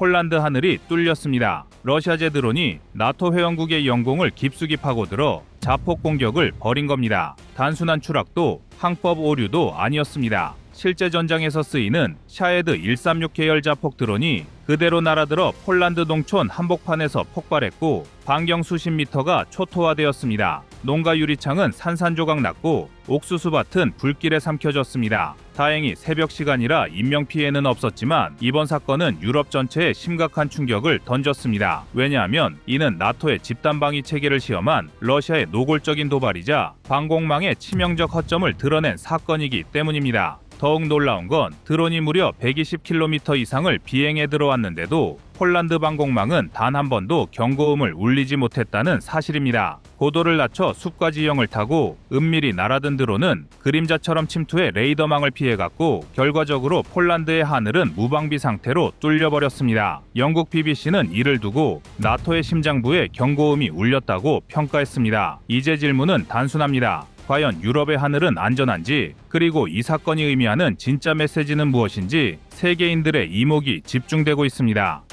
폴란드 하늘이 뚫렸습니다. 러시아제 드론이 나토 회원국의 영공을 깊숙이 파고들어 자폭 공격을 벌인 겁니다. 단순한 추락도 항법 오류도 아니었습니다. 실제 전장에서 쓰이는 샤헤드 136 계열 자폭 드론이 그대로 날아들어 폴란드 농촌 한복판에서 폭발했고 반경 수십 미터가 초토화되었습니다. 농가 유리창은 산산조각 났고 옥수수밭은 불길에 삼켜졌습니다. 다행히 새벽 시간이라 인명피해는 없었지만 이번 사건은 유럽 전체에 심각한 충격을 던졌습니다. 왜냐하면 이는 나토의 집단방위 체계를 시험한 러시아의 노골적인 도발이자 방공망의 치명적 허점을 드러낸 사건이기 때문입니다. 더욱 놀라운 건 드론이 무려 120km 이상을 비행해 들어왔는데도 폴란드 방공망은 단 한 번도 경고음을 울리지 못했다는 사실입니다. 고도를 낮춰 숲과 지형을 타고 은밀히 날아든 드론은 그림자처럼 침투해 레이더망을 피해갔고 결과적으로 폴란드의 하늘은 무방비 상태로 뚫려버렸습니다. 영국 BBC는 이를 두고 나토의 심장부에 경고음이 울렸다고 평가했습니다. 이제 질문은 단순합니다. 과연 유럽의 하늘은 안전한지, 그리고 이 사건이 의미하는 진짜 메시지는 무엇인지 세계인들의 이목이 집중되고 있습니다.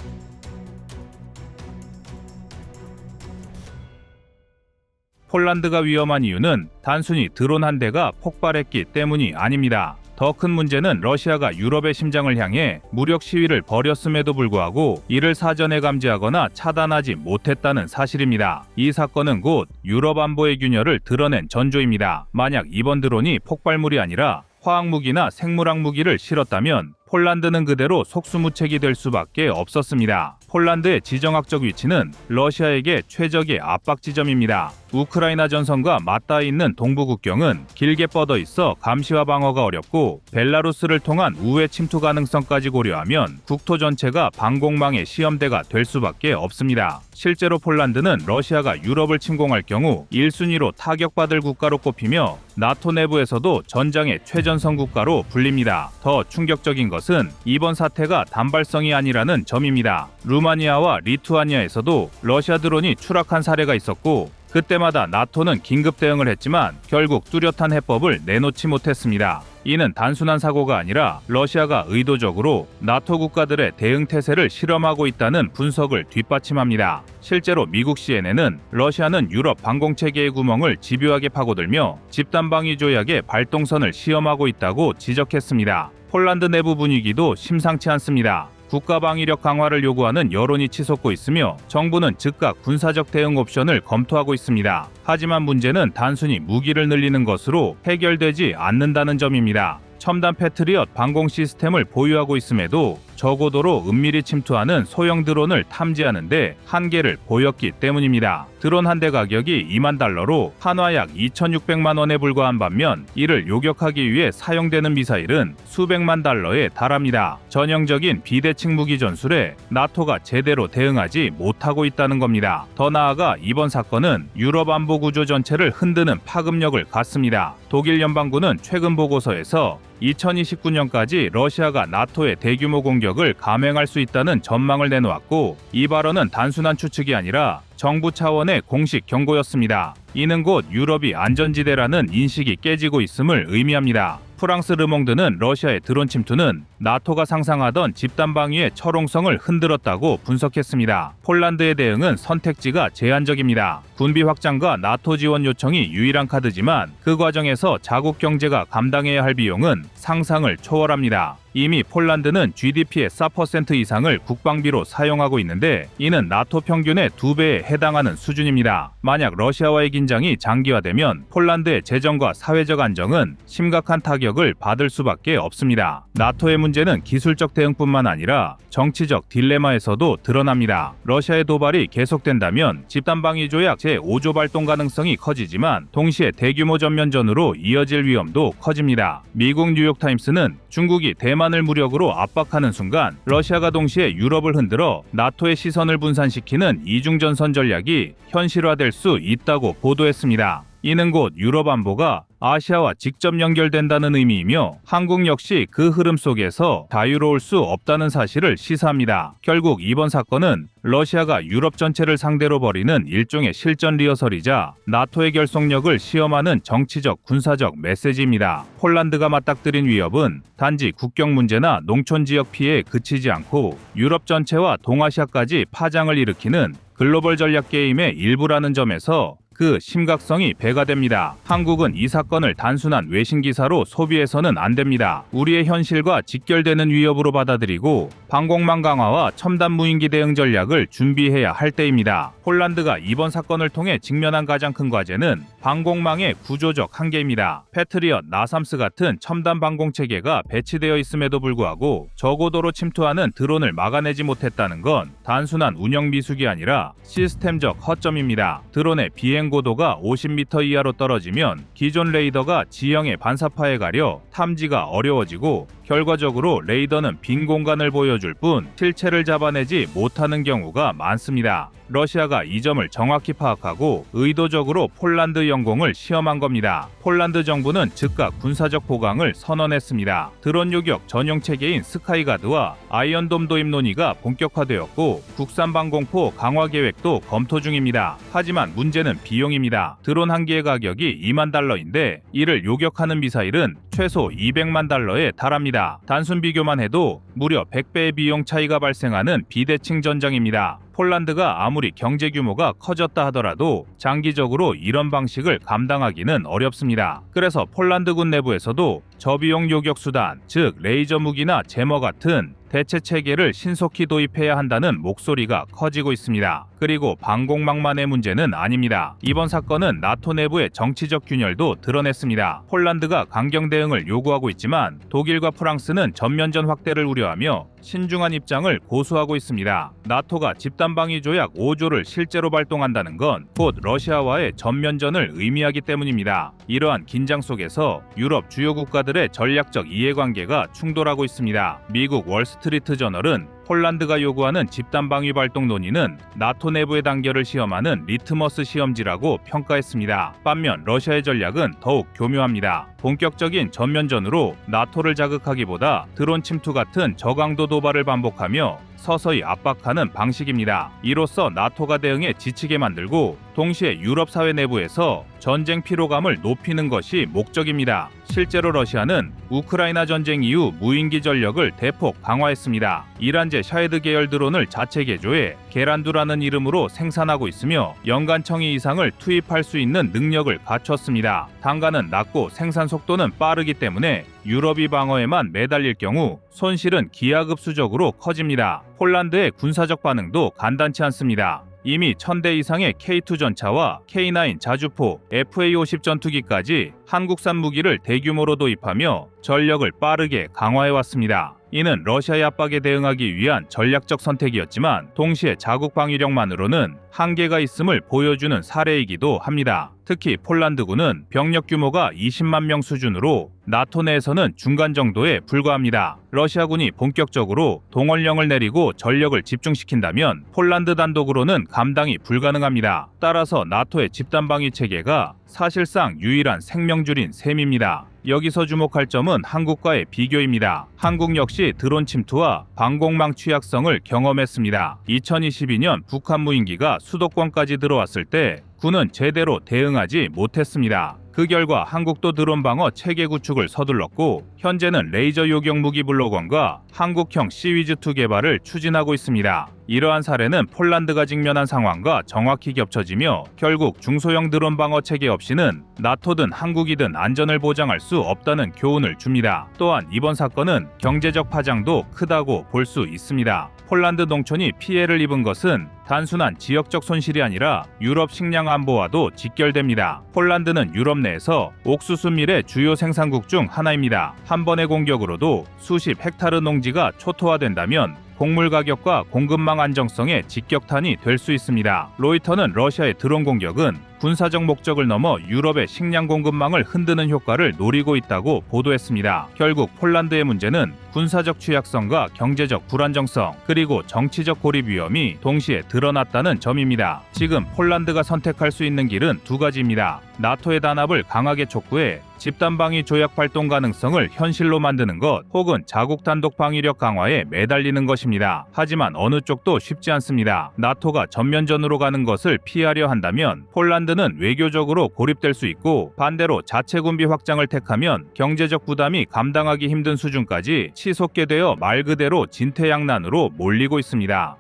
폴란드가 위험한 이유는 단순히 드론 한 대가 폭발했기 때문이 아닙니다. 더 큰 문제는 러시아가 유럽의 심장을 향해 무력 시위를 벌였음에도 불구하고 이를 사전에 감지하거나 차단하지 못했다는 사실입니다. 이 사건은 곧 유럽 안보의 균열을 드러낸 전조입니다. 만약 이번 드론이 폭발물이 아니라 화학무기나 생물학 무기를 실었다면 폴란드는 그대로 속수무책이 될 수밖에 없었습니다. 폴란드의 지정학적 위치는 러시아에게 최적의 압박 지점입니다. 우크라이나 전선과 맞닿아 있는 동부 국경은 길게 뻗어 있어 감시와 방어가 어렵고 벨라루스를 통한 우회 침투 가능성까지 고려하면 국토 전체가 방공망의 시험대가 될 수밖에 없습니다. 실제로 폴란드는 러시아가 유럽을 침공할 경우 1순위로 타격받을 국가로 꼽히며 나토 내부에서도 전장의 최전선 국가로 불립니다. 더 충격적인 것은 이번 사태가 단발성이 아니라는 점입니다. 루마니아와 리투아니아에서도 러시아 드론이 추락한 사례가 있었고 그때마다 나토는 긴급 대응을 했지만 결국 뚜렷한 해법을 내놓지 못했습니다. 이는 단순한 사고가 아니라 러시아가 의도적으로 나토 국가들의 대응 태세를 실험하고 있다는 분석을 뒷받침합니다. 실제로 미국 CNN은 러시아는 유럽 방공체계의 구멍을 집요하게 파고들며 집단방위 조약의 발동선을 시험하고 있다고 지적했습니다. 폴란드 내부 분위기도 심상치 않습니다. 국가방위력 강화를 요구하는 여론이 치솟고 있으며 정부는 즉각 군사적 대응 옵션을 검토하고 있습니다. 하지만 문제는 단순히 무기를 늘리는 것으로 해결되지 않는다는 점입니다. 첨단 패트리엇 방공 시스템을 보유하고 있음에도 저고도로 은밀히 침투하는 소형 드론을 탐지하는데 한계를 보였기 때문입니다. 드론 한 대 가격이 2만 달러로 한화 약 2,600만 원에 불과한 반면 이를 요격하기 위해 사용되는 미사일은 수백만 달러에 달합니다. 전형적인 비대칭 무기 전술에 나토가 제대로 대응하지 못하고 있다는 겁니다. 더 나아가 이번 사건은 유럽 안보 구조 전체를 흔드는 파급력을 갖습니다. 독일 연방군은 최근 보고서에서 2029년까지 러시아가 나토의 대규모 공격을 감행할 수 있다는 전망을 내놓았고 이 발언은 단순한 추측이 아니라 정부 차원의 공식 경고였습니다. 이는 곧 유럽이 안전지대라는 인식이 깨지고 있음을 의미합니다. 프랑스 르몽드는 러시아의 드론 침투는 나토가 상상하던 집단방위의 철옹성을 흔들었다고 분석했습니다. 폴란드의 대응은 선택지가 제한적입니다. 군비 확장과 나토 지원 요청이 유일한 카드지만 그 과정에서 자국 경제가 감당해야 할 비용은 상상을 초월합니다. 이미 폴란드는 GDP의 4% 이상을 국방비로 사용하고 있는데 이는 나토 평균의 2배에 해당하는 수준입니다. 만약 러시아와의 긴장이 장기화되면 폴란드의 재정과 사회적 안정은 심각한 타격을 받을 수밖에 없습니다. 나토의 문제는 기술적 대응뿐만 아니라 정치적 딜레마에서도 드러납니다. 러시아의 도발이 계속된다면 집단방위 조약 제5조 발동 가능성이 커지지만 동시에 대규모 전면전으로 이어질 위험도 커집니다. 미국 뉴욕타임스는 중국이 대만을 무력으로 압박하는 순간 러시아가 동시에 유럽을 흔들어 나토의 시선을 분산시키는 이중전선 전략이 현실화될 수 있다고 보도했습니다. 이는 곧 유럽 안보가 아시아와 직접 연결된다는 의미이며 한국 역시 그 흐름 속에서 자유로울 수 없다는 사실을 시사합니다. 결국 이번 사건은 러시아가 유럽 전체를 상대로 벌이는 일종의 실전 리허설이자 나토의 결속력을 시험하는 정치적 군사적 메시지입니다. 폴란드가 맞닥뜨린 위협은 단지 국경 문제나 농촌 지역 피해에 그치지 않고 유럽 전체와 동아시아까지 파장을 일으키는 글로벌 전략 게임의 일부라는 점에서 그 심각성이 배가 됩니다. 한국은 이 사건을 단순한 외신 기사로 소비해서는 안 됩니다. 우리의 현실과 직결되는 위협으로 받아들이고 방공망 강화와 첨단 무인기 대응 전략을 준비해야 할 때입니다. 폴란드가 이번 사건을 통해 직면한 가장 큰 과제는 방공망의 구조적 한계입니다. 패트리엇, 나삼스 같은 첨단 방공 체계가 배치되어 있음에도 불구하고 저고도로 침투하는 드론을 막아내지 못했다는 건 단순한 운영 미숙이 아니라 시스템적 허점입니다. 드론의 비행 고도가 50m 이하로 떨어지면 기존 레이더가 지형의 반사파에 가려 탐지가 어려워지고 결과적으로 레이더는 빈 공간을 보여줄 뿐 실체를 잡아내지 못하는 경우가 많습니다. 러시아가 이 점을 정확히 파악하고 의도적으로 폴란드 영공을 시험한 겁니다. 폴란드 정부는 즉각 군사적 보강을 선언했습니다. 드론 요격 전용 체계인 스카이가드와 아이언돔 도입 논의가 본격화되었고 국산 방공포 강화 계획도 검토 중입니다. 하지만 문제는 비용입니다. 드론 한 개의 가격이 2만 달러인데 이를 요격하는 미사일은 최소 200만 달러에 달합니다. 단순 비교만 해도 무려 100배의 비용 차이가 발생하는 비대칭 전장입니다. 폴란드가 아무리 경제 규모가 커졌다 하더라도 장기적으로 이런 방식을 감당하기는 어렵습니다. 그래서 폴란드군 내부에서도 저비용 요격 수단, 즉 레이저 무기나 제머 같은 대체 체계를 신속히 도입해야 한다는 목소리가 커지고 있습니다. 그리고 방공망만의 문제는 아닙니다. 이번 사건은 나토 내부의 정치적 균열도 드러냈습니다. 폴란드가 강경 대응을 요구하고 있지만 독일과 프랑스는 전면전 확대를 우려하며 신중한 입장을 고수하고 있습니다. 나토가 집단방위 조약 5조를 실제로 발동한다는 건 곧 러시아와의 전면전을 의미하기 때문입니다. 이러한 긴장 속에서 유럽 주요 국가들의 전략적 이해관계가 충돌하고 있습니다. 미국 월스트리트 저널은 폴란드가 요구하는 집단방위 발동 논의는 나토 내부의 단결을 시험하는 리트머스 시험지라고 평가했습니다. 반면 러시아의 전략은 더욱 교묘합니다. 본격적인 전면전으로 나토를 자극하기보다 드론 침투 같은 저강도 도발을 반복하며 서서히 압박하는 방식입니다. 이로써 나토가 대응에 지치게 만들고 동시에 유럽 사회 내부에서 전쟁 피로감을 높이는 것이 목적입니다. 실제로 러시아는 우크라이나 전쟁 이후 무인기 전력을 대폭 강화했습니다. 이란제 샤헤드 계열 드론을 자체 개조해 게란두라는 이름으로 생산하고 있으며 연간 1000위 이상을 투입할 수 있는 능력을 갖췄습니다. 단가는 낮고 생산 속도는 빠르기 때문에 유럽이 방어에만 매달릴 경우 손실은 기하급수적으로 커집니다. 폴란드의 군사적 반응도 간단치 않습니다. 이미 1000대 이상의 K2 전차와 K9 자주포, FA-50 전투기까지 한국산 무기를 대규모로 도입하며 전력을 빠르게 강화해왔습니다. 이는 러시아의 압박에 대응하기 위한 전략적 선택이었지만 동시에 자국 방위력만으로는 한계가 있음을 보여주는 사례이기도 합니다. 특히 폴란드군은 병력 규모가 20만 명 수준으로 나토 내에서는 중간 정도에 불과합니다. 러시아군이 본격적으로 동원령을 내리고 전력을 집중시킨다면 폴란드 단독으로는 감당이 불가능합니다. 따라서 나토의 집단방위 체계가 사실상 유일한 생명줄인 셈입니다. 여기서 주목할 점은 한국과의 비교입니다. 한국 역시 드론 침투와 방공망 취약성을 경험했습니다. 2022년 북한 무인기가 수도권까지 들어왔을 때 군은 제대로 대응하지 못했습니다. 그 결과 한국도 드론 방어 체계 구축을 서둘렀고 현재는 레이저 요격 무기 블록원과 한국형 시위즈2 개발을 추진하고 있습니다. 이러한 사례는 폴란드가 직면한 상황과 정확히 겹쳐지며 결국 중소형 드론 방어 체계 없이는 나토든 한국이든 안전을 보장할 수 없다는 교훈을 줍니다. 또한 이번 사건은 경제적 파장도 크다고 볼 수 있습니다. 폴란드 농촌이 피해를 입은 것은 단순한 지역적 손실이 아니라 유럽 식량 안보와도 직결됩니다. 폴란드는 유럽 내에서 옥수수 밀의 주요 생산국 중 하나입니다. 한 번의 공격으로도 수십 헥타르 농지가 초토화된다면 곡물 가격과 공급망 안정성에 직격탄이 될 수 있습니다. 로이터는 러시아의 드론 공격은 군사적 목적을 넘어 유럽의 식량 공급망을 흔드는 효과를 노리고 있다고 보도했습니다. 결국 폴란드의 문제는 군사적 취약성과 경제적 불안정성 그리고 정치적 고립 위험이 동시에 드러났다는 점입니다. 지금 폴란드가 선택할 수 있는 길은 두 가지입니다. 나토의 단합을 강하게 촉구해 집단방위 조약 발동 가능성을 현실로 만드는 것 혹은 자국 단독 방위력 강화에 매달리는 것입니다. 하지만 어느 쪽도 쉽지 않습니다. 나토가 전면전으로 가는 것을 피하려 한다면 폴란드는 외교적으로 고립될 수 있고, 반대로 자체 군비 확장을 택하면 경제적 부담이 감당하기 힘든 수준까지 치솟게 되어 말 그대로 진퇴양난으로 몰리고 있습니다.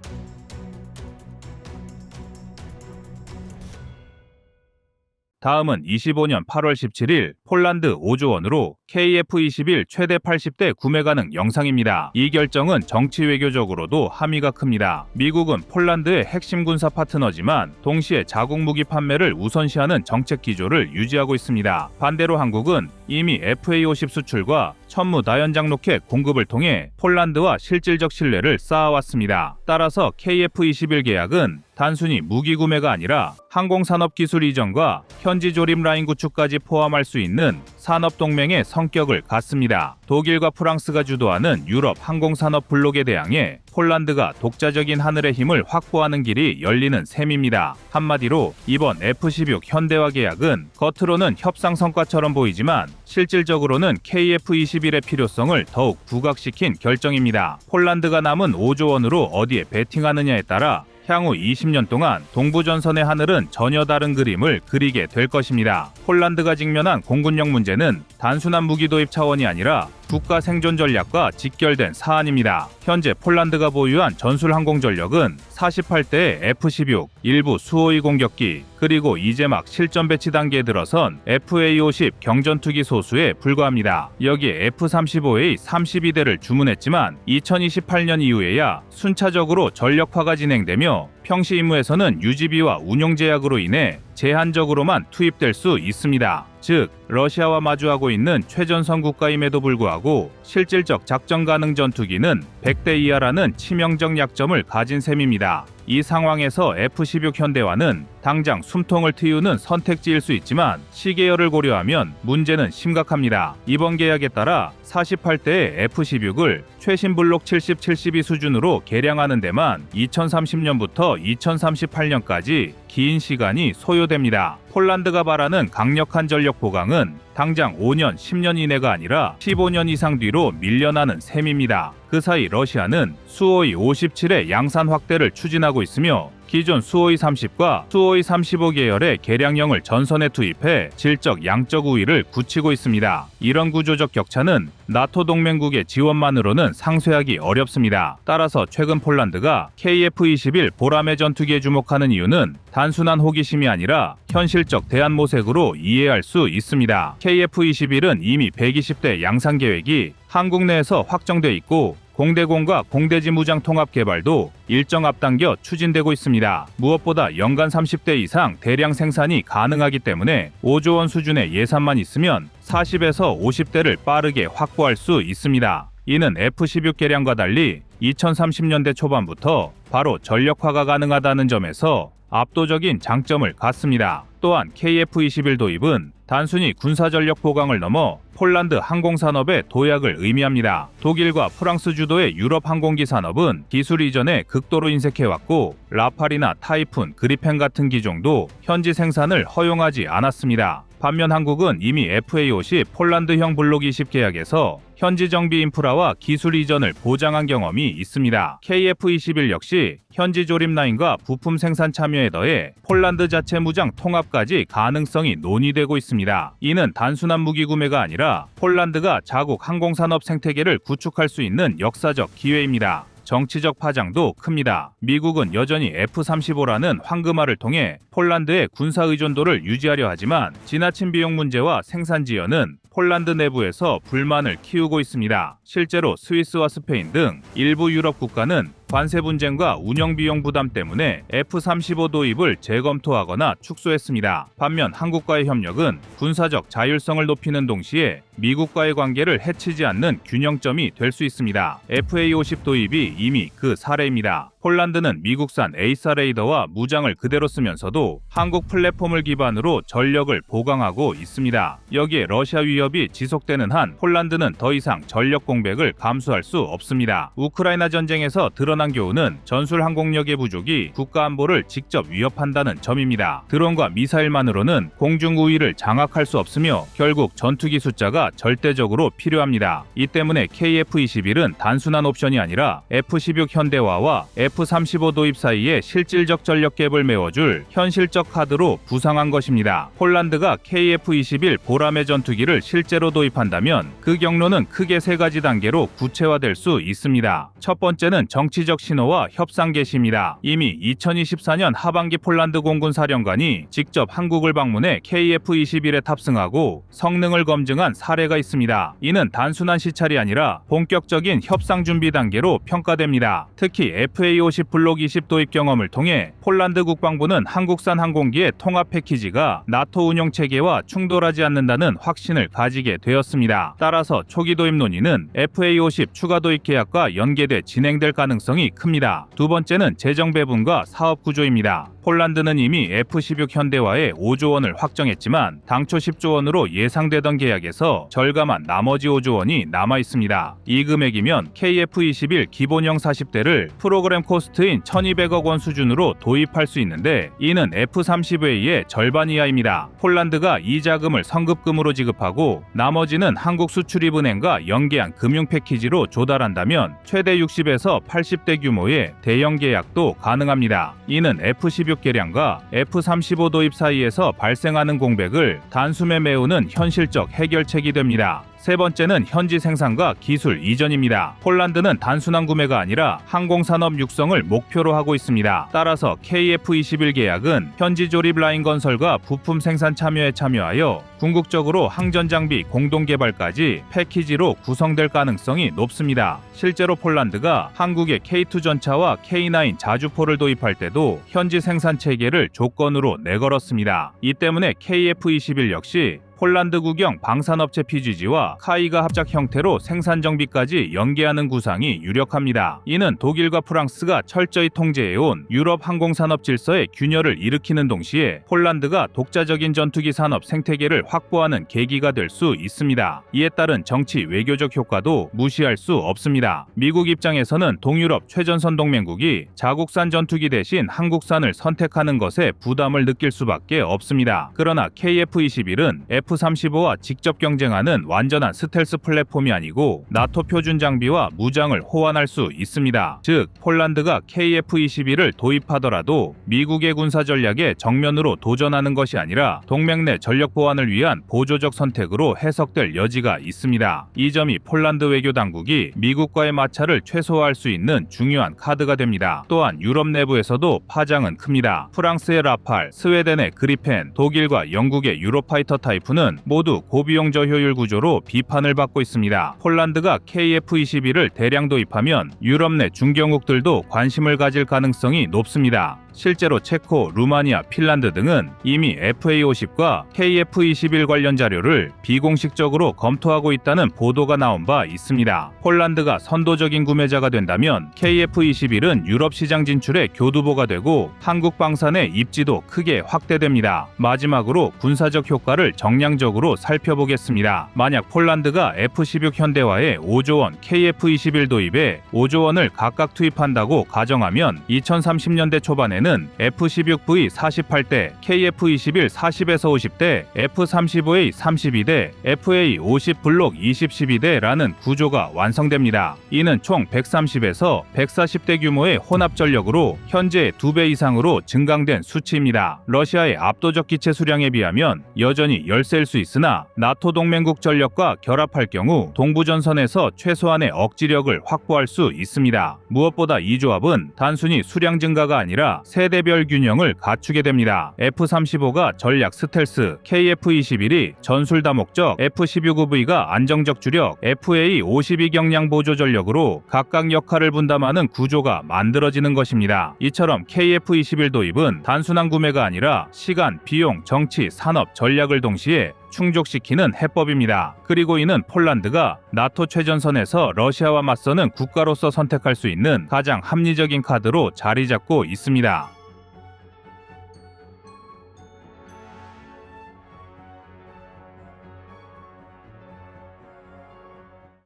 다음은 25년 8월 17일 폴란드 5조 원으로 KF-21 최대 80대 구매 가능 영상입니다. 이 결정은 정치 외교적으로도 함의가 큽니다. 미국은 폴란드의 핵심 군사 파트너지만 동시에 자국 무기 판매를 우선시하는 정책 기조를 유지하고 있습니다. 반대로 한국은 이미 FA-50 수출과 천무 다연장 로켓 공급을 통해 폴란드와 실질적 신뢰를 쌓아왔습니다. 따라서 KF-21 계약은 단순히 무기 구매가 아니라 항공산업 기술 이전과 현지 조립 라인 구축까지 포함할 수 있는 산업동맹의 성격을 갖습니다. 독일과 프랑스가 주도하는 유럽 항공산업 블록에 대항해 폴란드가 독자적인 하늘의 힘을 확보하는 길이 열리는 셈입니다. 한마디로 이번 F-16 현대화 계약은 겉으로는 협상 성과처럼 보이지만 실질적으로는 KF-21의 필요성을 더욱 부각시킨 결정입니다. 폴란드가 남은 5조 원으로 어디에 베팅하느냐에 따라 향후 20년 동안 동부전선의 하늘은 전혀 다른 그림을 그리게 될 것입니다. 폴란드가 직면한 공군력 문제는 단순한 무기 도입 차원이 아니라 국가 생존 전략과 직결된 사안입니다. 현재 폴란드가 보유한 전술 항공 전력은 48대의 F-16, 일부 수호의 공격기, 그리고 이제 막 실전 배치 단계에 들어선 FA-50 경전투기 소수에 불과합니다. 여기에 F-35A 32대를 주문했지만 2028년 이후에야 순차적으로 전력화가 진행되며 평시 임무에서는 유지비와 운용 제약으로 인해 제한적으로만 투입될 수 있습니다. 즉, 러시아와 마주하고 있는 최전선 국가임에도 불구하고 실질적 작전 가능 전투기는 100대 이하라는 치명적 약점을 가진 셈입니다. 이 상황에서 F-16 현대화는 당장 숨통을 트이우는 선택지일 수 있지만 시계열을 고려하면 문제는 심각합니다. 이번 계약에 따라 48대의 F-16을 최신 블록 70, 72 수준으로 개량하는 데만 2030년부터 2038년까지 긴 시간이 소요됩니다. 폴란드가 바라는 강력한 전력 보강은 당장 5년, 10년 이내가 아니라 15년 이상 뒤로 밀려나는 셈입니다. 그 사이 러시아는 수호이 57의 양산 확대를 추진하고 있으며 기존 수호이 30과 수호이 35 계열의 개량형을 전선에 투입해 질적 양적 우위를 굳히고 있습니다. 이런 구조적 격차는 나토 동맹국의 지원만으로는 상쇄하기 어렵습니다. 따라서 최근 폴란드가 KF-21 보라매 전투기에 주목하는 이유는 단순한 호기심이 아니라 현실적 대안 모색으로 이해할 수 있습니다. KF-21은 이미 120대 양산 계획이 한국 내에서 확정돼 있고 공대공과 공대지 무장 통합 개발도 일정 앞당겨 추진되고 있습니다. 무엇보다 연간 30대 이상 대량 생산이 가능하기 때문에 5조 원 수준의 예산만 있으면 40에서 50대를 빠르게 확보할 수 있습니다. 이는 F-16 개량과 달리 2030년대 초반부터 바로 전력화가 가능하다는 점에서 압도적인 장점을 갖습니다. 또한 KF-21 도입은 단순히 군사전력 보강을 넘어 폴란드 항공산업의 도약을 의미합니다. 독일과 프랑스 주도의 유럽 항공기 산업은 기술 이전에 극도로 인색해왔고 라팔이나 타이푼, 그리펜 같은 기종도 현지 생산을 허용하지 않았습니다. 반면 한국은 이미 FA-50 폴란드형 블록 20 계약에서 현지 정비 인프라와 기술 이전을 보장한 경험이 있습니다. KF-21 역시 현지 조립 라인과 부품 생산 참여에 더해 폴란드 자체 무장 통합까지 가능성이 논의되고 있습니다. 이는 단순한 무기 구매가 아니라 폴란드가 자국 항공산업 생태계를 구축할 수 있는 역사적 기회입니다. 정치적 파장도 큽니다. 미국은 여전히 F-35라는 황금알을 통해 폴란드의 군사 의존도를 유지하려 하지만 지나친 비용 문제와 생산 지연은 폴란드 내부에서 불만을 키우고 있습니다. 실제로 스위스와 스페인 등 일부 유럽 국가는 관세 분쟁과 운영 비용 부담 때문에 F-35 도입을 재검토하거나 축소했습니다. 반면 한국과의 협력은 군사적 자율성을 높이는 동시에 미국과의 관계를 해치지 않는 균형점이 될 수 있습니다. FA-50 도입이 이미 그 사례입니다. 폴란드는 미국산 A4 레이더와 무장을 그대로 쓰면서도 한국 플랫폼을 기반으로 전력을 보강하고 있습니다. 여기에 러시아 위협이 지속되는 한 폴란드는 더 이상 전력 공백을 감수할 수 없습니다. 우크라이나 전쟁에서 드러난 뻔한 교훈은 전술 항공력의 부족이 국가 안보를 직접 위협한다는 점입니다. 드론과 미사일만으로는 공중 우위를 장악할 수 없으며 결국 전투기 숫자가 절대적으로 필요합니다. 이 때문에 KF-21은 단순한 옵션이 아니라 F-16 현대화와 F-35 도입 사이에 실질적 전력 갭을 메워줄 현실적 카드로 부상한 것입니다. 폴란드가 KF-21 보라매 전투기를 실제로 도입한다면 그 경로는 크게 세 가지 단계로 구체화될 수 있습니다. 첫 번째는 정치적 신호와 협상 개시입니다. 이미 2024년 하반기 폴란드 공군 사령관이 직접 한국을 방문해 KF-21에 탑승하고 성능을 검증한 사례가 있습니다. 이는 단순한 시찰이 아니라 본격적인 협상 준비 단계로 평가됩니다. 특히 FA-50 블록 20 도입 경험을 통해 폴란드 국방부는 한국산 항공기의 통합 패키지가 나토 운용 체계와 충돌하지 않는다는 확신을 가지게 되었습니다. 따라서 초기 도입 논의는 FA-50 추가 도입 계약과 연계돼 진행될 가능성이 큽니다. 두 번째는 재정 배분과 사업 구조입니다. 폴란드는 이미 F-16 현대화에 5조 원을 확정했지만 당초 10조 원으로 예상되던 계약에서 절감한 나머지 5조 원이 남아 있습니다. 이 금액이면 KF-21 기본형 40대를 프로그램 코스트인 1,200억 원 수준으로 도입할 수 있는데 이는 F-35A의 절반 이하입니다. 폴란드가 이 자금을 성급금으로 지급하고 나머지는 한국수출입은행과 연계한 금융 패키지로 조달한다면 최대 60에서 80대 규모의 대형 계약도 가능합니다. 이는 F-16 개량과 F-35 도입 사이에서 발생하는 공백을 단숨에 메우는 현실적 해결책이 됩니다. 세 번째는 현지 생산과 기술 이전입니다. 폴란드는 단순한 구매가 아니라 항공산업 육성을 목표로 하고 있습니다. 따라서 KF-21 계약은 현지 조립 라인 건설과 부품 생산 참여에 참여하여 궁극적으로 항전 장비 공동 개발까지 패키지로 구성될 가능성이 높습니다. 실제로 폴란드가 한국의 K2 전차와 K9 자주포를 도입할 때도 현지 생산 체계를 조건으로 내걸었습니다. 이 때문에 KF-21 역시 폴란드 국영 방산업체 PGG와 카이가 합작 형태로 생산 정비까지 연계하는 구상이 유력합니다. 이는 독일과 프랑스가 철저히 통제해온 유럽 항공산업 질서의 균열을 일으키는 동시에 폴란드가 독자적인 전투기 산업 생태계를 확보하는 계기가 될 수 있습니다. 이에 따른 정치 외교적 효과도 무시할 수 없습니다. 미국 입장에서는 동유럽 최전선 동맹국이 자국산 전투기 대신 한국산을 선택하는 것에 부담을 느낄 수밖에 없습니다. 그러나 KF-21은 F-35와 직접 경쟁하는 완전한 스텔스 플랫폼이 아니고 나토 표준 장비와 무장을 호환할 수 있습니다. 즉, 폴란드가 KF-21을 도입하더라도 미국의 군사 전략에 정면으로 도전하는 것이 아니라 동맹 내 전력 보완을 위한 보조적 선택으로 해석될 여지가 있습니다. 이 점이 폴란드 외교 당국이 미국과의 마찰을 최소화할 수 있는 중요한 카드가 됩니다. 또한 유럽 내부에서도 파장은 큽니다. 프랑스의 라팔, 스웨덴의 그리펜, 독일과 영국의 유로파이터 타이프는 모두 고비용 저효율 구조로 비판을 받고 있습니다. 폴란드가 KF-21을 대량 도입하면 유럽 내 중견국들도 관심을 가질 가능성이 높습니다. 실제로 체코, 루마니아, 핀란드 등은 이미 FA-50과 KF-21 관련 자료를 비공식적으로 검토하고 있다는 보도가 나온 바 있습니다. 폴란드가 선도적인 구매자가 된다면 KF-21은 유럽 시장 진출의 교두보가 되고 한국 방산의 입지도 크게 확대됩니다. 마지막으로 군사적 효과를 정량적으로 살펴보겠습니다. 만약 폴란드가 F-16 현대화에 5조 원, KF-21 도입에 5조 원을 각각 투입한다고 가정하면 2030년대 초반에는 F-16V 48대, KF-21 40에서 50대, F-35A 32대, FA-50 블록 20, 12대라는 구조가 완성됩니다. 이는 총 130에서 140대 규모의 혼합 전력으로 현재 2배 이상으로 증강된 수치입니다. 러시아의 압도적 기체 수량에 비하면 여전히 열세일 수 있으나 나토 동맹국 전력과 결합할 경우 동부전선에서 최소한의 억지력을 확보할 수 있습니다. 무엇보다 이 조합은 단순히 수량 증가가 아니라 세대별 균형을 갖추게 됩니다. F-35가 전략 스텔스, KF-21이 전술 다목적, F-16V가 안정적 주력, FA-52 경량 보조 전력으로 각각 역할을 분담하는 구조가 만들어지는 것입니다. 이처럼 KF-21 도입은 단순한 구매가 아니라 시간, 비용, 정치, 산업, 전략을 동시에 충족시키는 해법입니다. 그리고 이는 폴란드가 나토 최전선에서 러시아와 맞서는 국가로서 선택할 수 있는 가장 합리적인 카드로 자리 잡고 있습니다.